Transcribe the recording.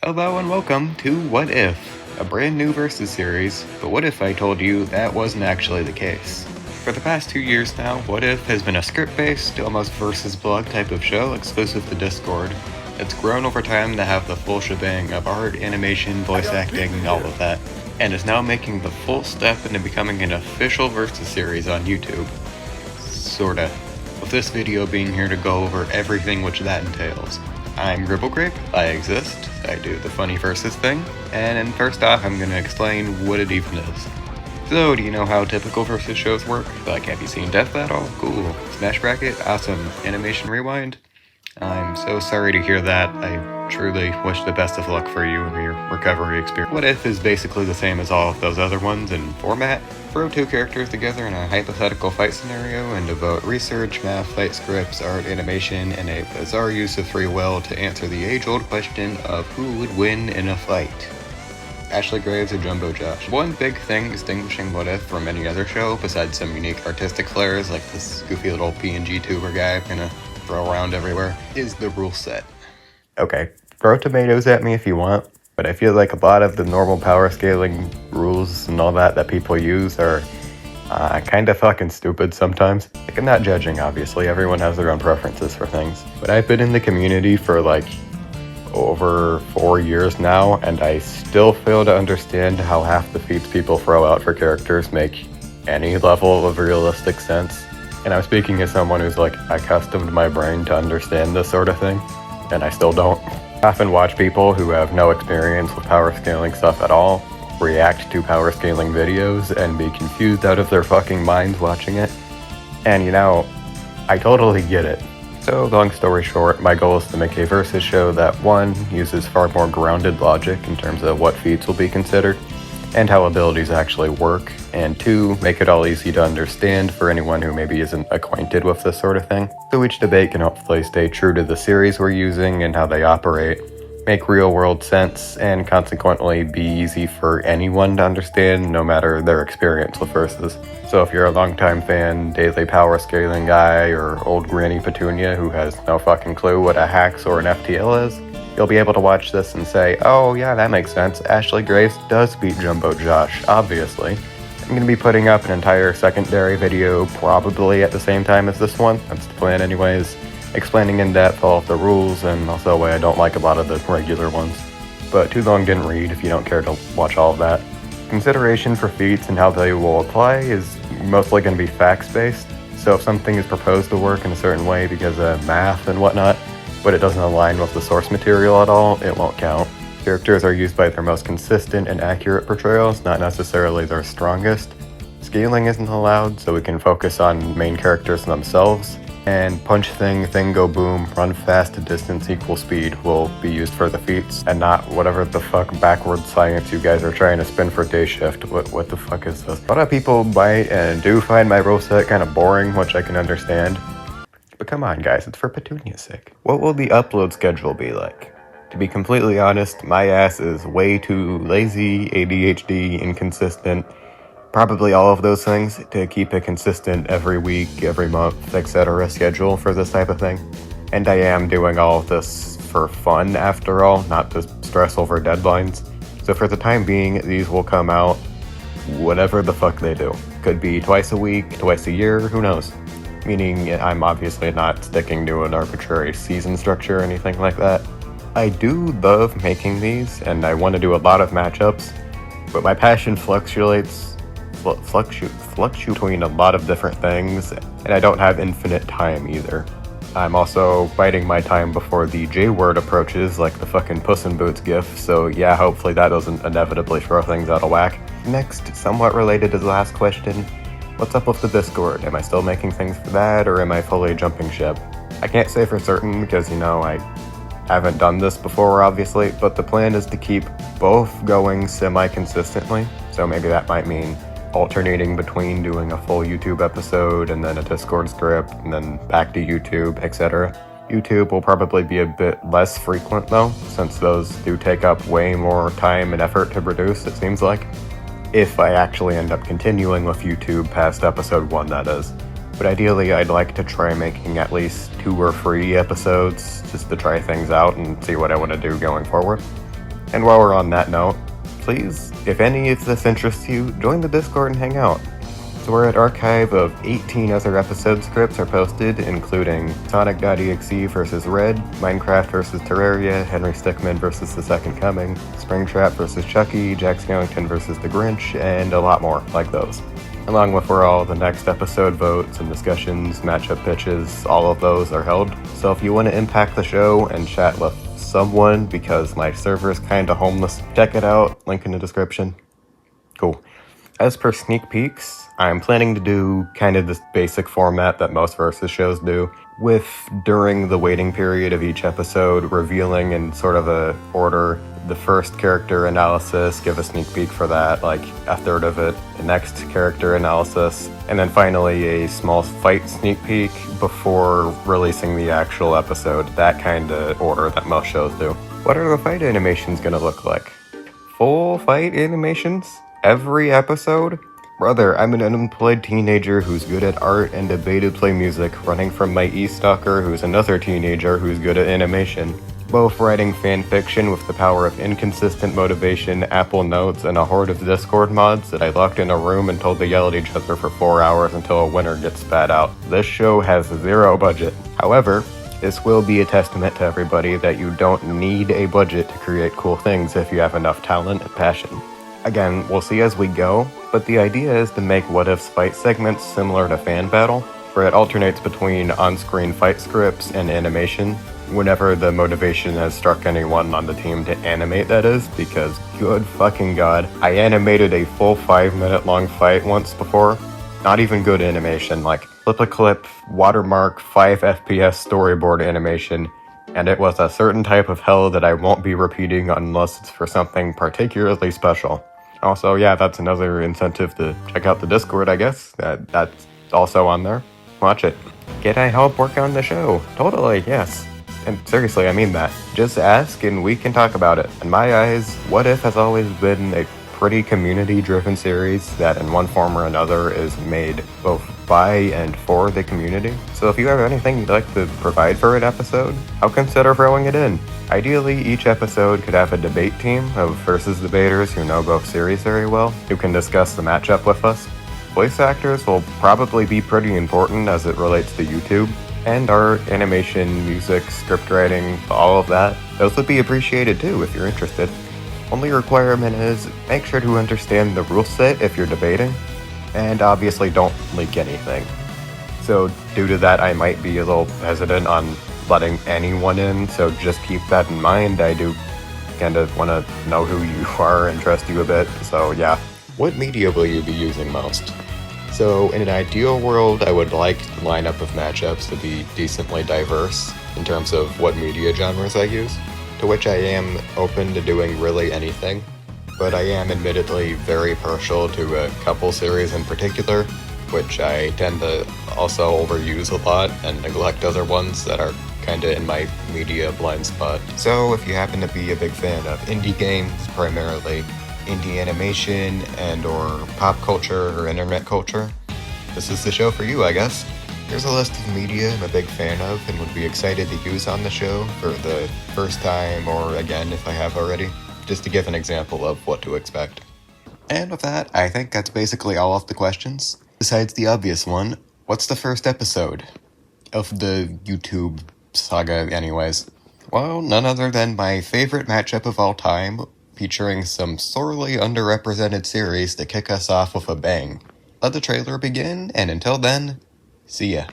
Hello and welcome to What If, a brand new Versus series, but what if I told you that wasn't actually the case? For the past 2 years now, What If has been a script-based, almost versus blog type of show exclusive to Discord. It's grown over time to have the full shebang of art, animation, voice acting, all of that, and is now making the full step into becoming an official Versus series on YouTube. Sorta. With this video being here to go over everything which that entails. I'm Gribblegrape, I exist, I do the funny versus thing, and first off I'm gonna explain what it even is. So, do you know how typical versus shows work? Like, have you seen Death Battle? Cool. Smash Bracket? Awesome. Animation Rewind? I'm so sorry to hear that. I truly wish the best of luck for you and your recovery experience. What If is basically the same as all of those other ones in format. Throw two characters together in a hypothetical fight scenario and devote research, math, fight scripts, art, animation, and a bizarre use of free will to answer the age-old question of who would win in a fight. Ashley Graves or Jumbo Josh. One big thing distinguishing What If from any other show, besides some unique artistic flares like this goofy little PNG tuber guy gonna throw around everywhere, is the rule set. Okay, throw tomatoes at me if you want, but I feel like a lot of the normal power scaling rules and all that people use are kinda fucking stupid sometimes. Like, I'm not judging, obviously, everyone has their own preferences for things, but I've been in the community for like over 4 years now, and I still fail to understand how half the feats people throw out for characters make any level of realistic sense. And I'm speaking as someone who's like accustomed my brain to understand this sort of thing, and I still don't. I often watch people who have no experience with power scaling stuff at all react to power scaling videos and be confused out of their fucking minds watching it. And you know, I totally get it. So, long story short, my goal is to make a versus show that, one, uses far more grounded logic in terms of what feats will be considered, and how abilities actually work, and two, make it all easy to understand for anyone who maybe isn't acquainted with this sort of thing. So each debate can hopefully stay true to the series we're using and how they operate, make real-world sense, and consequently be easy for anyone to understand no matter their experience with versus. So if you're a longtime fan, daily power scaling guy, or old Granny Petunia who has no fucking clue what a Hax or an FTL is, you'll be able to watch this and say, oh yeah, that makes sense, Ashley Graves does beat Jumbo Josh, obviously. I'm going to be putting up an entire secondary video probably at the same time as this one, that's the plan anyways, explaining in depth all of the rules and also why I don't like a lot of the regular ones. But too long didn't read if you don't care to watch all of that. Consideration for feats and how they will apply is mostly going to be facts-based, so if something is proposed to work in a certain way because of math and whatnot, but it doesn't align with the source material at all, it won't count. Characters are used by their most consistent and accurate portrayals, not necessarily their strongest. Scaling isn't allowed, so we can focus on main characters themselves. And punch thing go boom, run fast to distance equal speed will be used for the feats, and not whatever the fuck backwards science you guys are trying to spin for day shift. What the fuck is this? A lot of people might and do find my rule set kind of boring, which I can understand. But come on guys, it's for Petunia's sake. What will the upload schedule be like? To be completely honest, my ass is way too lazy, ADHD, inconsistent, probably all of those things, to keep a consistent every week, every month, etc. schedule for this type of thing. And I am doing all of this for fun after all, not to stress over deadlines. So for the time being, these will come out whatever the fuck they do. Could be twice a week, twice a year, who knows? Meaning I'm obviously not sticking to an arbitrary season structure or anything like that. I do love making these, and I want to do a lot of matchups, but my passion fluctuates between a lot of different things, and I don't have infinite time either. I'm also biding my time before the J-word approaches, like the fucking Puss in Boots gif, so yeah, hopefully that doesn't inevitably throw things out of whack. Next, somewhat related to the last question, what's up with the Discord? Am I still making things for that, or am I fully jumping ship? I can't say for certain because, you know, I haven't done this before, obviously, but the plan is to keep both going semi-consistently, so maybe that might mean alternating between doing a full YouTube episode and then a Discord script and then back to YouTube, etc. YouTube will probably be a bit less frequent though, since those do take up way more time and effort to produce, it seems like. If I actually end up continuing with YouTube past episode 1, that is. But ideally, I'd like to try making at least 2 or 3 episodes just to try things out and see what I want to do going forward. And while we're on that note, please, if any of this interests you, join the Discord and hang out. So where an archive of 18 other episode scripts are posted, including Sonic.exe vs. Red, Minecraft vs. Terraria, Henry Stickmin vs. The Second Coming, Springtrap vs. Chucky, Jack Skellington vs. The Grinch, and a lot more like those. Along with where all the next episode votes and discussions, matchup pitches, all of those are held. So if you want to impact the show and chat with someone, because my server's kinda homeless, check it out, link in the description. Cool. As per sneak peeks, I'm planning to do kind of this basic format that most Versus shows do, with during the waiting period of each episode, revealing in sort of a order the first character analysis, give a sneak peek for that, like a third of it, the next character analysis, and then finally a small fight sneak peek before releasing the actual episode, that kind of order that most shows do. What are the fight animations gonna look like? Full fight animations? Every episode? Brother, I'm an unemployed teenager who's good at art and debate to play music, running from my e-stalker who's another teenager who's good at animation. Both writing fanfiction with the power of inconsistent motivation, Apple Notes, and a horde of Discord mods that I locked in a room and told to yell at each other for 4 hours until a winner gets spat out. This show has zero budget. However, this will be a testament to everybody that you don't need a budget to create cool things if you have enough talent and passion. Again, we'll see as we go, but the idea is to make What If's fight segments similar to Fan Battle, where it alternates between on-screen fight scripts and animation, whenever the motivation has struck anyone on the team to animate, that is, because good fucking god, I animated a full 5-minute long fight once before. Not even good animation, like flip a clip, watermark, 5 FPS storyboard animation, and it was a certain type of hell that I won't be repeating unless it's for something particularly special. Also, yeah, that's another incentive to check out the Discord, I guess. That's also on there. Watch it. Can I help work on the show? Totally, yes. And seriously, I mean that. Just ask and we can talk about it. In my eyes, What If has always been a pretty community-driven series that in one form or another is made both by and for the community. So if you have anything you'd like to provide for an episode, I'll consider throwing it in. Ideally, each episode could have a debate team of Versus debaters who know both series very well, who can discuss the matchup with us. Voice actors will probably be pretty important as it relates to YouTube, and art, animation, music, script writing, all of that. Those would be appreciated too if you're interested. Only requirement is make sure to understand the rule set if you're debating, and obviously don't leak anything. So due to that, I might be a little hesitant on letting anyone in, so just keep that in mind. I do kind of want to know who you are and trust you a bit, so yeah. What media will you be using most? So in an ideal world, I would like the lineup of matchups to be decently diverse in terms of what media genres I use, to which I am open to doing really anything, but I am admittedly very partial to a couple series in particular, which I tend to also overuse a lot and neglect other ones that are kinda in my media blind spot. So if you happen to be a big fan of indie games, primarily indie animation and or pop culture or internet culture, this is the show for you, I guess. Here's a list of media I'm a big fan of and would be excited to use on the show for the first time or again if I have already, just to give an example of what to expect. And with that, I think that's basically all of the questions. Besides the obvious one, what's the first episode of the YouTube saga anyways? Well, none other than my favorite matchup of all time, featuring some sorely underrepresented series to kick us off with a bang. Let the trailer begin, and until then, see ya.